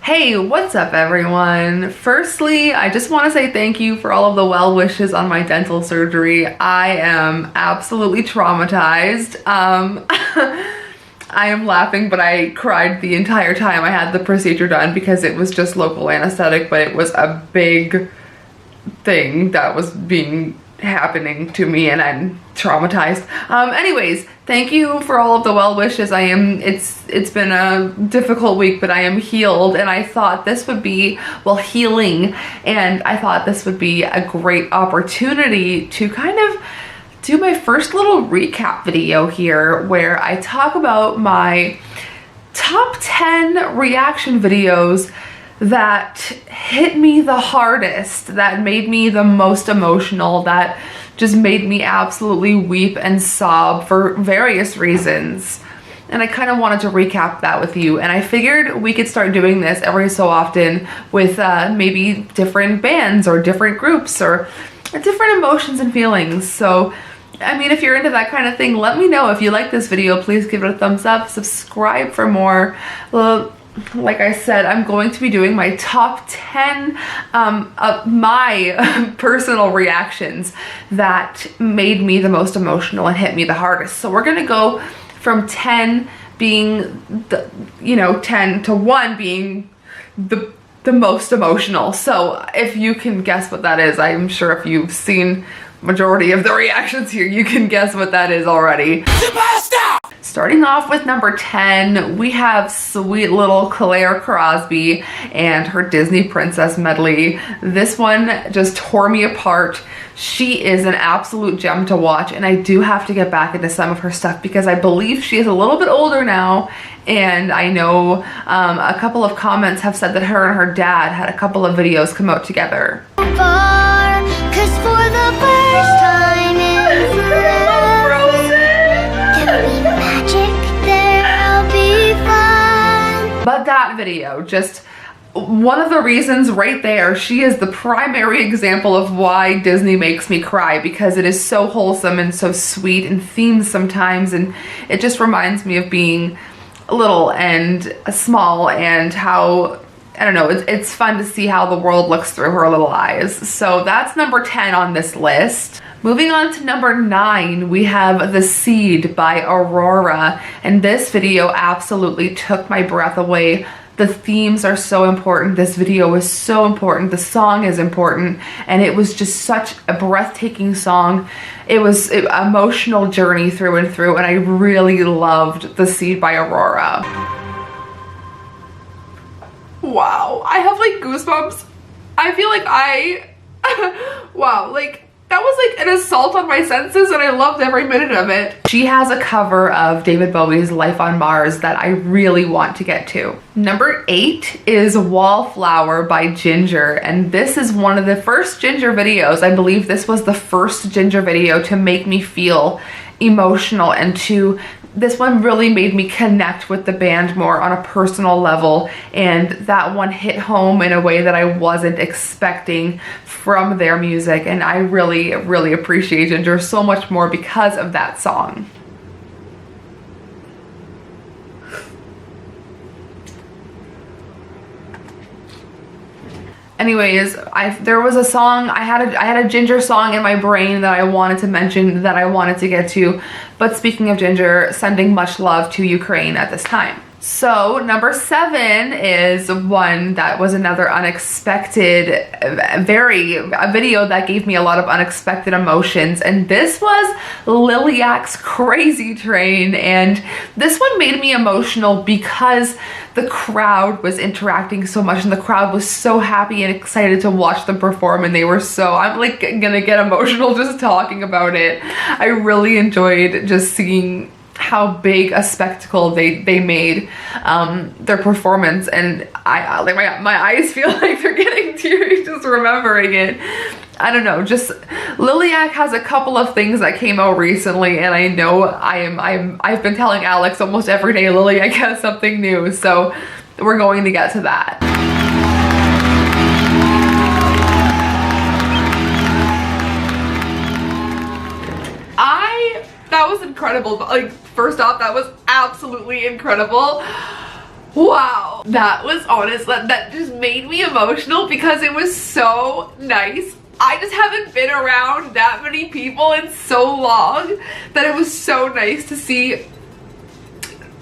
Hey, what's up everyone? Firstly, I just want to say thank you for all of the well wishes on my dental surgery. I am absolutely traumatized. I am laughing, but I cried the entire time I had the procedure done because it was just local anesthetic, but it was a big thing that was happening to me and I'm traumatized. Anyways, thank you for all of the well wishes. It's been a difficult week, but I am healed, and I thought this would be, well, healing, and I thought this would be a great opportunity to kind of do my first little recap video here where I talk about my top 10 reaction videos that hit me the hardest, that made me the most emotional, that just made me absolutely weep and sob for various reasons. And I kind of wanted to recap that with you, and I figured we could start doing this every so often with maybe different bands or different groups or different emotions and feelings. So I mean, if you're into that kind of thing, let me know. If you like this video, please give it a thumbs up, subscribe for more. Well, like I said, I'm going to be doing my top 10 of my personal reactions that made me the most emotional and hit me the hardest. So we're gonna go from 10 being the, 10 to 1 being the most emotional. So if you can guess what that is, I'm sure if you've seen majority of the reactions here, you can guess what that is already. Starting off with number 10, we have sweet little Crosby and her Disney princess medley. This one just tore me apart. She is an absolute gem to watch, and I do have to get back into some of her stuff because I believe she is a little bit older now, and I know a couple of comments have said that her and her dad had a couple of videos come out together. Cause for the first time in forever, there'll be magic, there'll be fun. But that video, just one of the reasons right there, she is the primary example of why Disney makes me cry, because it is so wholesome and so sweet and themed sometimes, and it just reminds me of being little and small and how, I don't know, it's fun to see how the world looks through her little eyes. So that's number 10 on this list. Moving on to number 9, we have The Seed by Aurora, and this video absolutely took my breath away. The themes are so important. This video is so important. The song is important, and it was just such a breathtaking song. It was an emotional journey through and through, and I really loved The Seed by Aurora. Wow, I have like goosebumps. I feel like wow, like that was like an assault on my senses, and I loved every minute of it. She has a cover of David Bowie's Life on Mars that I really want to get to. Number 8 is Wallflower by Ginger, and this is one of the first Ginger videos. I believe this was the first Ginger video to make me feel emotional, and this one really made me connect with the band more on a personal level, and that one hit home in a way that I wasn't expecting from their music, and I really, really appreciate Ginger so much more because of that song. Anyways, there was a song, I had a Ginger song in my brain that I wanted to mention, that I wanted to get to, but speaking of Ginger, sending much love to Ukraine at this time. So number 7 is one that was another unexpected, a video that gave me a lot of unexpected emotions, and this was Liliac's Crazy Train, and this one made me emotional because the crowd was interacting so much, and the crowd was so happy and excited to watch them perform, and they were so, I'm like gonna get emotional just talking about it. I really enjoyed just seeing how big a spectacle they made their performance, and I like my eyes feel like they're getting teary just remembering it. I don't know, just Liliac has a couple of things that came out recently, and I know I've been telling Alex almost every day Liliac has something new, so we're going to get to that. That was incredible. Like, first off, that was absolutely incredible. Wow, that was honest. That just made me emotional because it was so nice. I just haven't been around that many people in so long that it was so nice to see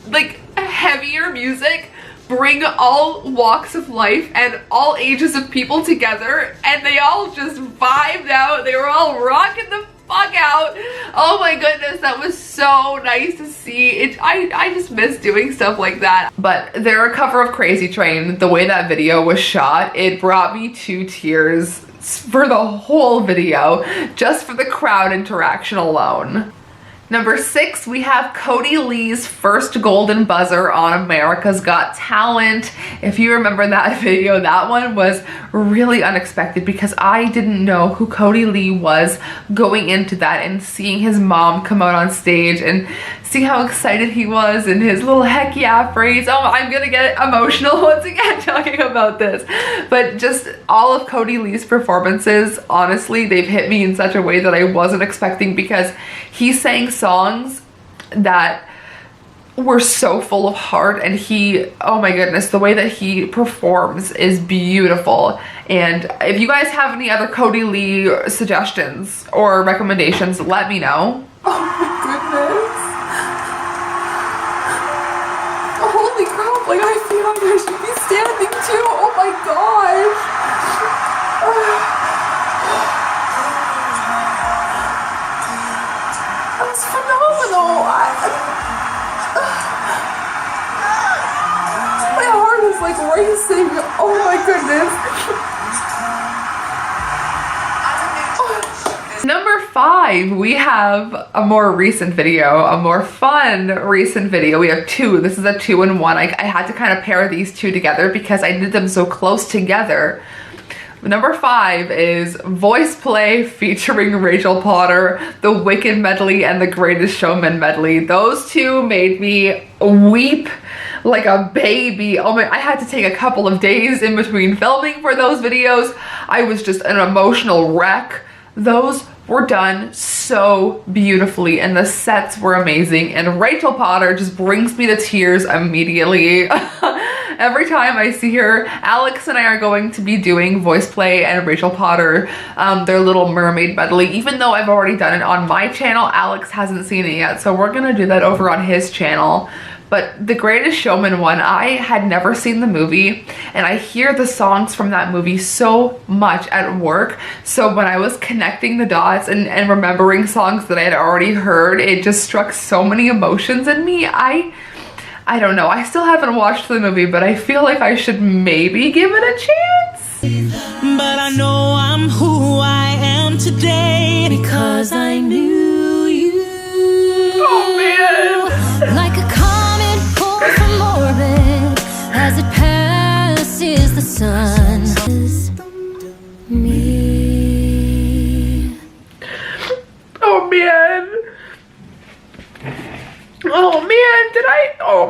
like heavier music bring all walks of life and all ages of people together, and they all just vibed out. They were all rocking the fuck out. Oh my goodness, that was so nice to see. I just miss doing stuff like that. But their cover of Crazy Train, the way that video was shot, it brought me to tears for the whole video, just for the crowd interaction alone. Number 6, we have Cody Lee's first golden buzzer on America's Got Talent. If you remember that video, that one was really unexpected because I didn't know who Cody Lee was going into that, and seeing his mom come out on stage and see how excited he was and his little heck yeah phrase. Oh, I'm gonna get emotional once again talking about this. But just all of Cody Lee's performances, honestly, they've hit me in such a way that I wasn't expecting, because he sang songs that were so full of heart, and he, oh my goodness, the way that he performs is beautiful. And if you guys have any other Cody Lee suggestions or recommendations, let me know. Oh my goodness. Holy crap, like I feel like I should be standing too. Oh my gosh. That's phenomenal. My heart is like racing. Oh my goodness. Number 5, we have a more recent video, a more fun recent video. We have 2. This is a 2-in-1. I had to kind of pair these 2 together because I did them so close together. Number 5 is VoicePlay featuring Rachel Potter, the Wicked medley and the Greatest Showman medley. Those 2 made me weep like a baby. Oh my, I had to take a couple of days in between filming for those videos. I was just an emotional wreck. Those were done so beautifully and the sets were amazing, and Rachel Potter just brings me to tears immediately. Every time I see her. Alex and I are going to be doing VoicePlay and Rachel Potter, their Little Mermaid medley. Even though I've already done it on my channel, Alex hasn't seen it yet, so we're gonna do that over on his channel. But the Greatest Showman one, I had never seen the movie, and I hear the songs from that movie so much at work. So when I was connecting the dots and remembering songs that I had already heard, it just struck so many emotions in me. I don't know, I still haven't watched the movie, but I feel like I should maybe give it a chance. But I know I'm who I am today because I knew you. Oh man. Like a comet pulled from orbit as it passes the sun. Me. Oh man. Oh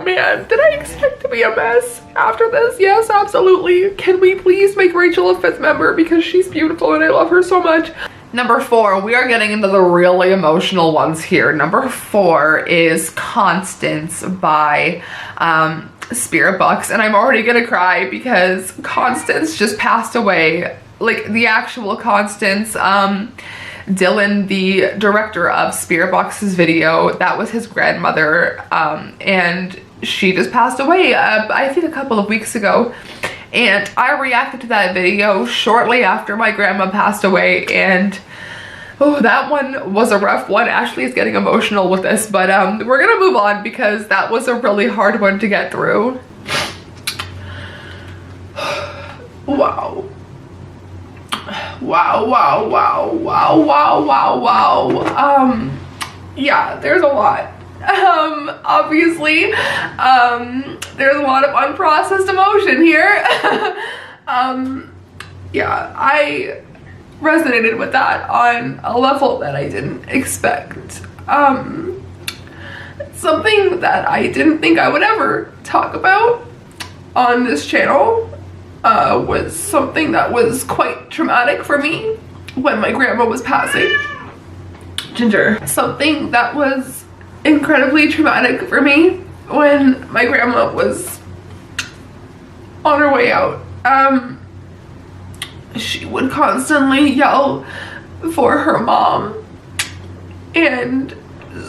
man, did I expect to be a mess after this? Yes, absolutely. Can we please make Rachel a 5th member, because she's beautiful and I love her so much. Number 4, we are getting into the really emotional ones here. Number 4 is Constance by Spiritbox, and I'm already gonna cry because Constance just passed away. Like the actual Constance, Dylan, the director of Spiritbox's video, that was his grandmother, and she just passed away, I think a couple of weeks ago. And I reacted to that video shortly after my grandma passed away, and oh, that one was a rough one. Ashley is getting emotional with this, but we're gonna move on because that was a really hard one to get through. Wow. Wow. Yeah, there's a lot. Obviously, there's a lot of unprocessed emotion here. Yeah, I resonated with that on a level that I didn't expect. Something that I didn't think I would ever talk about on this channel was something that was quite traumatic for me when my grandma was passing. Ginger. Something that was incredibly traumatic for me when my grandma was on her way out, she would constantly yell for her mom and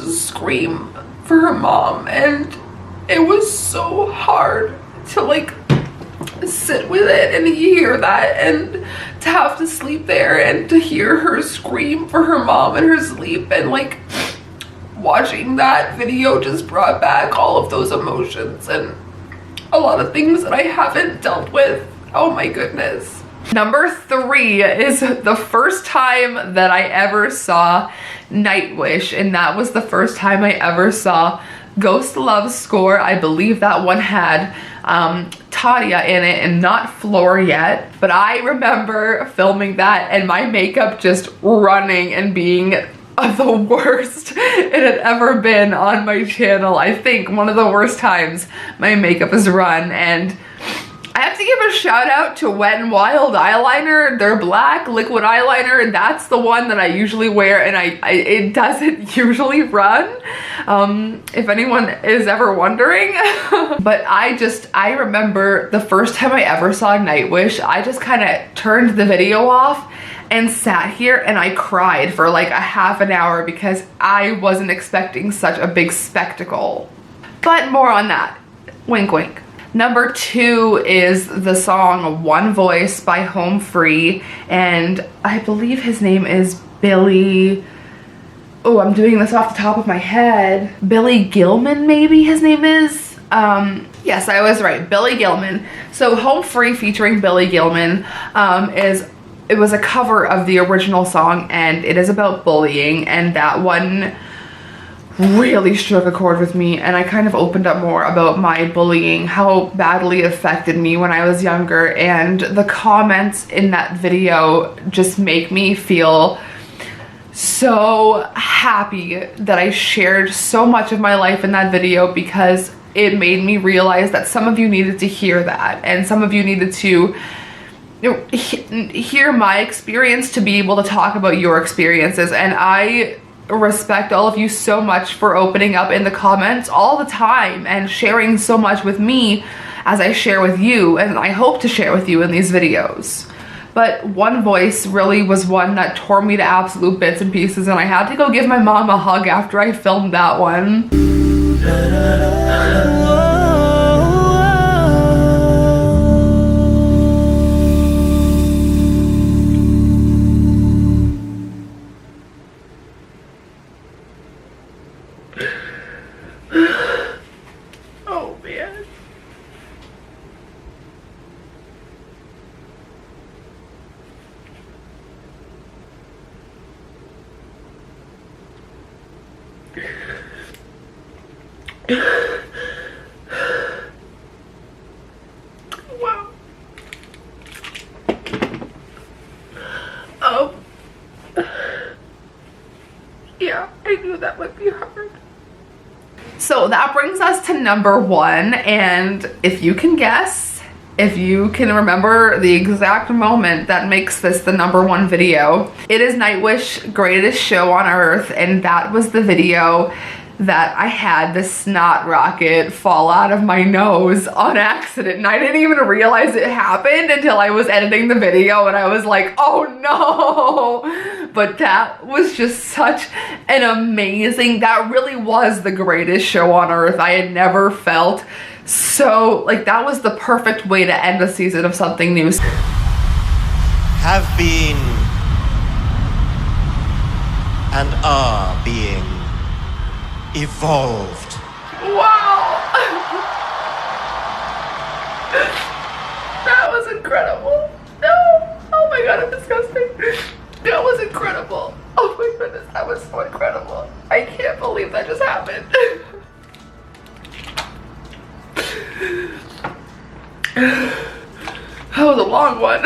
scream for her mom, and it was so hard to like sit with it and hear that, and to have to sleep there and to hear her scream for her mom in her sleep, and like watching that video just brought back all of those emotions and a lot of things that I haven't dealt with. Oh my goodness. Number 3 is the first time that I ever saw Nightwish, and that was the first time I ever saw Ghost Love Score. I believe that one had Tadia in it and not Floor yet, but I remember filming that and my makeup just running and being the worst it had ever been on my channel. I think one of the worst times my makeup has run. And I have to give a shout out to Wet n Wild eyeliner. Their black liquid eyeliner, and that's the one that I usually wear, and it doesn't usually run, if anyone is ever wondering. But I remember the first time I ever saw Nightwish, I just kind of turned the video off and sat here and I cried for like a half an hour because I wasn't expecting such a big spectacle. But more on that. Wink wink. Number 2 is the song One Voice by Home Free, and I believe his name is Billy. Oh, I'm doing this off the top of my head. Billy Gilman, maybe his name is. Yes, I was right. Billy Gilman. So Home Free featuring Billy Gilman it was a cover of the original song, and it is about bullying, and that one really struck a chord with me, and I kind of opened up more about my bullying, how badly it affected me when I was younger, and the comments in that video just make me feel so happy that I shared so much of my life in that video, because it made me realize that some of you needed to hear that, and some of you needed to hear my experience to be able to talk about your experiences. And I respect all of you so much for opening up in the comments all the time and sharing so much with me as I share with you, and I hope to share with you in these videos. But One Voice really was one that tore me to absolute bits and pieces, and I had to go give my mom a hug after I filmed that one. Wow. Yeah, I knew that would be hard. So that brings us to number 1, and if you can guess, if you can remember the exact moment that makes this the number 1 video, it is Nightwish Greatest Show on Earth, and that was the video that I had the snot rocket fall out of my nose on accident, and I didn't even realize it happened until I was editing the video, and I was like, oh no. But that was just such an amazing, that really was the greatest show on earth. I had never felt so, like, that was the perfect way to end a season of something new. Have been and are being evolved. Wow! That was incredible. No! Oh my god, I'm disgusting. That was incredible. Oh my goodness, that was so incredible. I can't believe that just happened. That was a long one.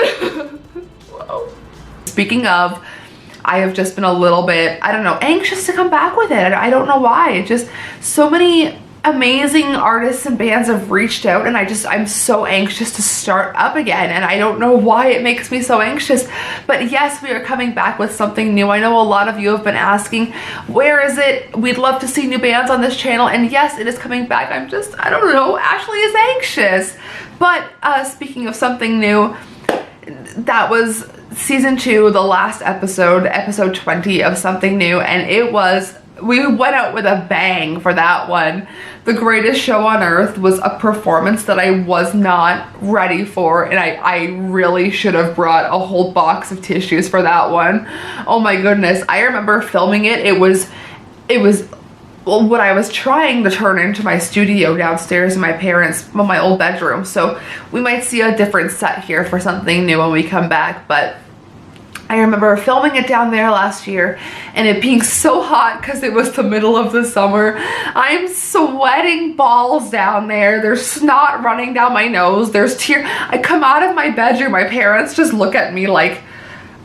Wow. Speaking of, I have just been a little bit, I don't know, anxious to come back with it. I don't know why. Just so many amazing artists and bands have reached out, and I'm so anxious to start up again, and I don't know why it makes me so anxious. But yes, we are coming back with something new. I know a lot of you have been asking, where is it? We'd love to see new bands on this channel, and yes, it is coming back. I don't know, Ashley is anxious. But speaking of something new, that was season 2, the last episode, episode 20 of Something New, and we went out with a bang for that one. The Greatest Show on Earth was a performance that I was not ready for, and I really should have brought a whole box of tissues for that one. Oh my goodness, I remember filming it. It was what I was trying to turn into my studio downstairs in my old bedroom. So we might see a different set here for Something New when we come back, but I remember filming it down there last year and it being so hot because it was the middle of the summer. I'm sweating balls down there. There's snot running down my nose. There's tears. I come out of my bedroom. My parents just look at me like,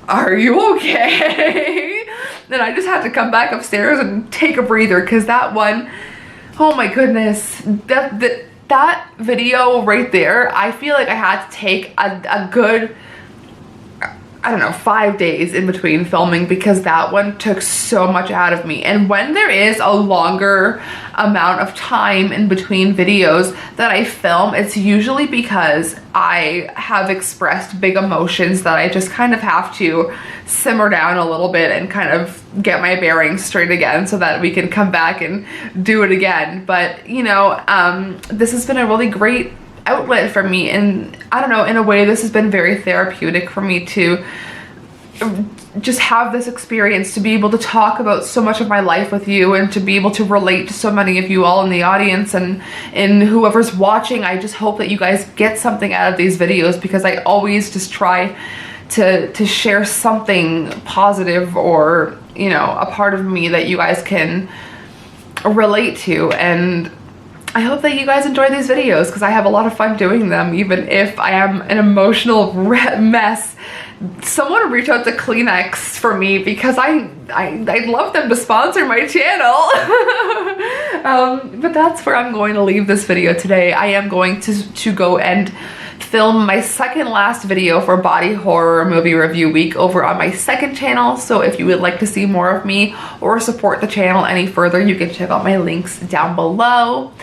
are you okay? Then I just had to come back upstairs and take a breather because that one, oh my goodness, that video right there, I feel like I had to take a good, I don't know, 5 days in between filming because that one took so much out of me. And when there is a longer amount of time in between videos that I film, it's usually because I have expressed big emotions that I just kind of have to simmer down a little bit and kind of get my bearings straight again so that we can come back and do it again. But you know, this has been a really great outlet for me, and I don't know, in a way this has been very therapeutic for me to just have this experience, to be able to talk about so much of my life with you and to be able to relate to so many of you all in the audience and whoever's watching. I just hope that you guys get something out of these videos because I always just try to share something positive or, you know, a part of me that you guys can relate to. And I hope that you guys enjoy these videos because I have a lot of fun doing them, even if I am an emotional mess. Someone reach out to Kleenex for me because I'd love them to sponsor my channel. But that's where I'm going to leave this video today. I am going to go and film my second last video for Body Horror Movie Review Week over on my second channel. So if you would like to see more of me or support the channel any further, you can check out my links down below.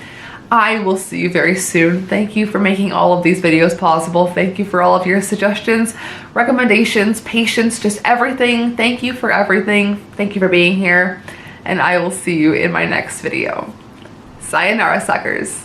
I will see you very soon. Thank you for making all of these videos possible. Thank you for all of your suggestions, recommendations, patience, just everything. Thank you for everything. Thank you for being here. And I will see you in my next video. Sayonara, suckers.